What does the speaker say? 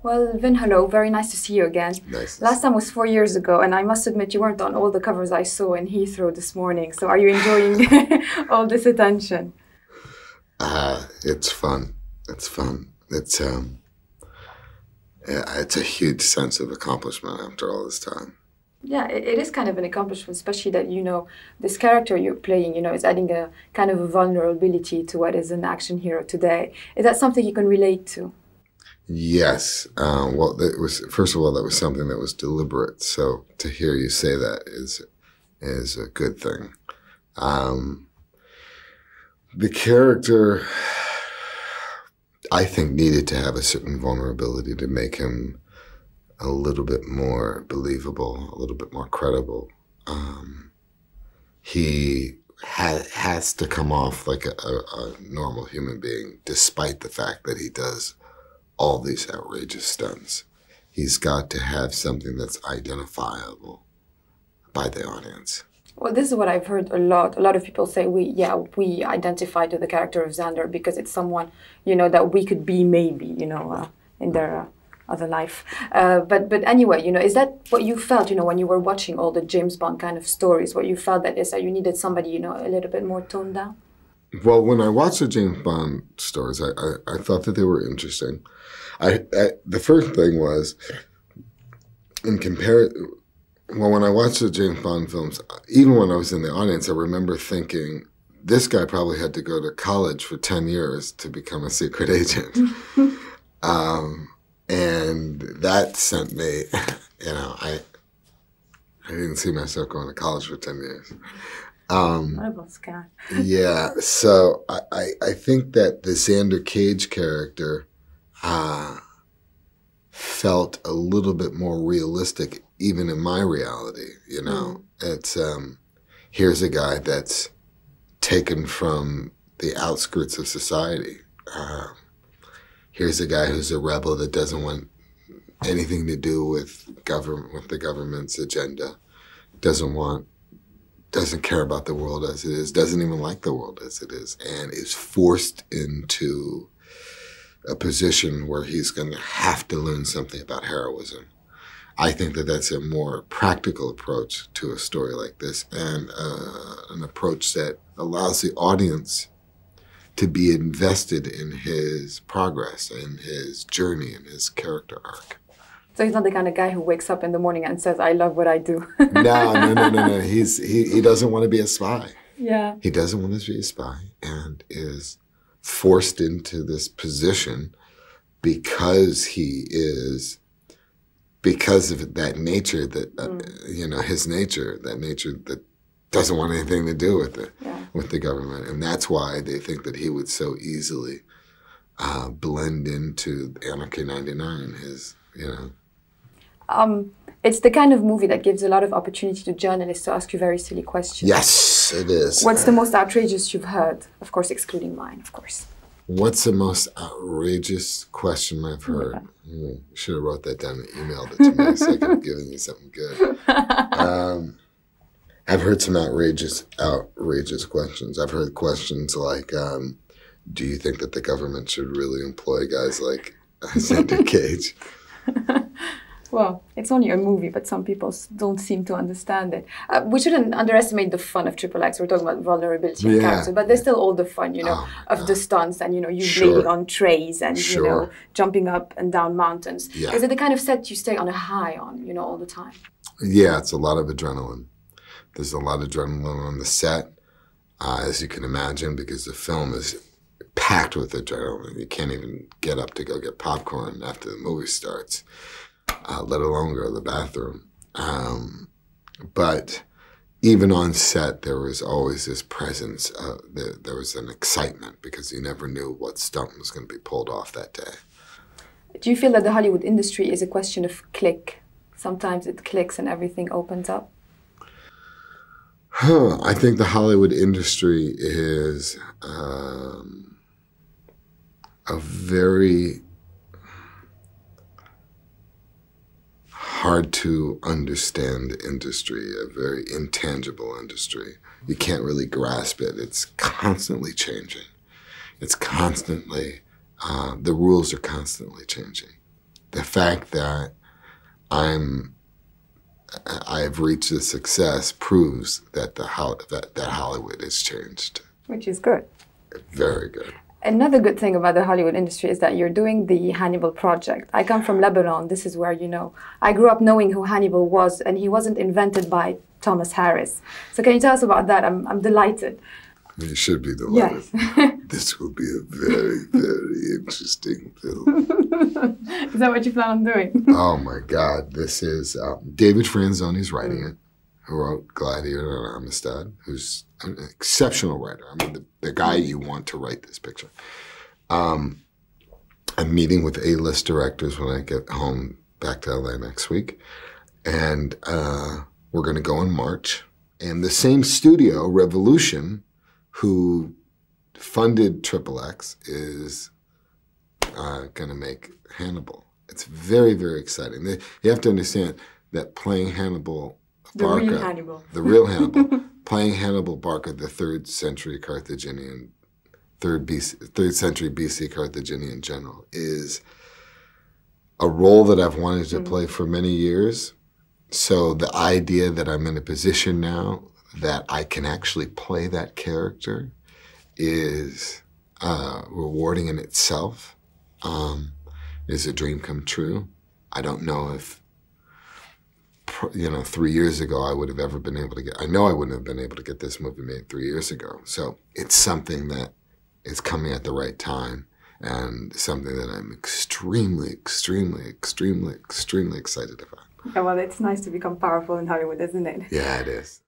Well, Vin, hello. Very nice to see you again. Nice. Last time was 4 years ago, and I must admit you weren't on all the covers I saw in Heathrow this morning. So are you enjoying all this attention? It's fun. It's fun. It's a huge sense of accomplishment after all this time. Yeah, it is kind of an accomplishment, especially that, this character you're playing, is adding a kind of a vulnerability to what is an action hero today. Is that something you can relate to? Yes. Well, it was, first of all, that was something that was deliberate. So to hear you say that is a good thing. The character, I think, needed to have a certain vulnerability to make him a little bit more believable, a little bit more credible. He has to come off like a normal human being, despite the fact that he does all these outrageous stunts. He's got to have something that's identifiable by the audience. Well, this is what I've heard a lot. A lot of people say we identify to the character of Xander because it's someone, that we could be maybe, in their other life. But anyway, is that what you felt, when you were watching all the James Bond kind of stories, what you felt that is that you needed somebody, a little bit more toned down? Well, when I watched the James Bond stories, I thought that they were interesting. The first thing was, when I watched the James Bond films, even when I was in the audience, I remember thinking, this guy probably had to go to college for 10 years to become a secret agent. And that sent me, I didn't see myself going to college for 10 years. I was scared. Yeah, so I think that the Xander Cage character felt a little bit more realistic, even in my reality. It's here's a guy that's taken from the outskirts of society. Here's a guy who's a rebel that doesn't want anything to do with the government's agenda. Doesn't care about the world as it is, doesn't even like the world as it is, and is forced into a position where he's going to have to learn something about heroism. I think that that's a more practical approach to a story like this, and an approach that allows the audience to be invested in his progress, in his journey, in his character arc. So he's not the kind of guy who wakes up in the morning and says, I love what I do. No. He doesn't want to be a spy. Yeah. He doesn't want to be a spy and is forced into this position because of that nature that, his nature, that nature that doesn't want anything to do with the government. And that's why they think that he would so easily blend into Anarchy 99, It's the kind of movie that gives a lot of opportunity to journalists to ask you very silly questions. Yes, it is. What's the most outrageous you've heard? Of course, excluding mine, of course. What's the most outrageous question I've heard? You should have wrote that down and emailed it to me so I could have given you something good. I've heard some outrageous questions. I've heard questions like, do you think that the government should really employ guys like Xander Cage? Well, it's only a movie, but some people don't seem to understand it. We shouldn't underestimate the fun of XXX. We're talking about vulnerability and character, but there's still all the fun, of the stunts and, you blading on trays and, jumping up and down mountains. Yeah. Is it the kind of set you stay on a high on, all the time? Yeah, it's a lot of adrenaline. There's a lot of adrenaline on the set, as you can imagine, because the film is packed with adrenaline. You can't even get up to go get popcorn after the movie starts. Let alone go to the bathroom. But even on set, there was always this presence. There was an excitement because you never knew what stunt was going to be pulled off that day. Do you feel that the Hollywood industry is a question of click? Sometimes it clicks and everything opens up? I think the Hollywood industry is a very hard to understand industry, a very intangible industry. You can't really grasp it. It's constantly changing. It's constantly, the rules are constantly changing. the fact that I've reached this success proves that that Hollywood has changed. Which is good. Very good. Another good thing about the Hollywood industry is that you're doing the Hannibal project. I come from Lebanon. This is where, you know, I grew up knowing who Hannibal was, and he wasn't invented by Thomas Harris. So can you tell us about that? I'm delighted. You should be delighted. Yes. This will be a very, very interesting film. Is that what you plan on doing? Oh my God. This is, David Franzone's writing it, who wrote Gladiator and Amistad, who's an exceptional writer. I mean, the guy you want to write this picture. I'm meeting with A-list directors when I get home back to LA next week. And we're going to go in March. And the same studio, Revolution, who funded XXx, is going to make Hannibal. It's very, very exciting. You have to understand that playing Hannibal Barca, the real Hannibal, playing Hannibal Barca, the 3rd century Carthaginian, 3rd century BC Carthaginian general, is a role that I've wanted to play for many years. So the idea that I'm in a position now that I can actually play that character is rewarding in itself. Is a dream come true. I don't know if, 3 years ago I would have ever been able to get, I know I wouldn't have been able to get this movie made 3 years ago. So it's something that is coming at the right time and something that I'm extremely, extremely, extremely, extremely excited about. Yeah, well, it's nice to become powerful in Hollywood, isn't it? Yeah, it is.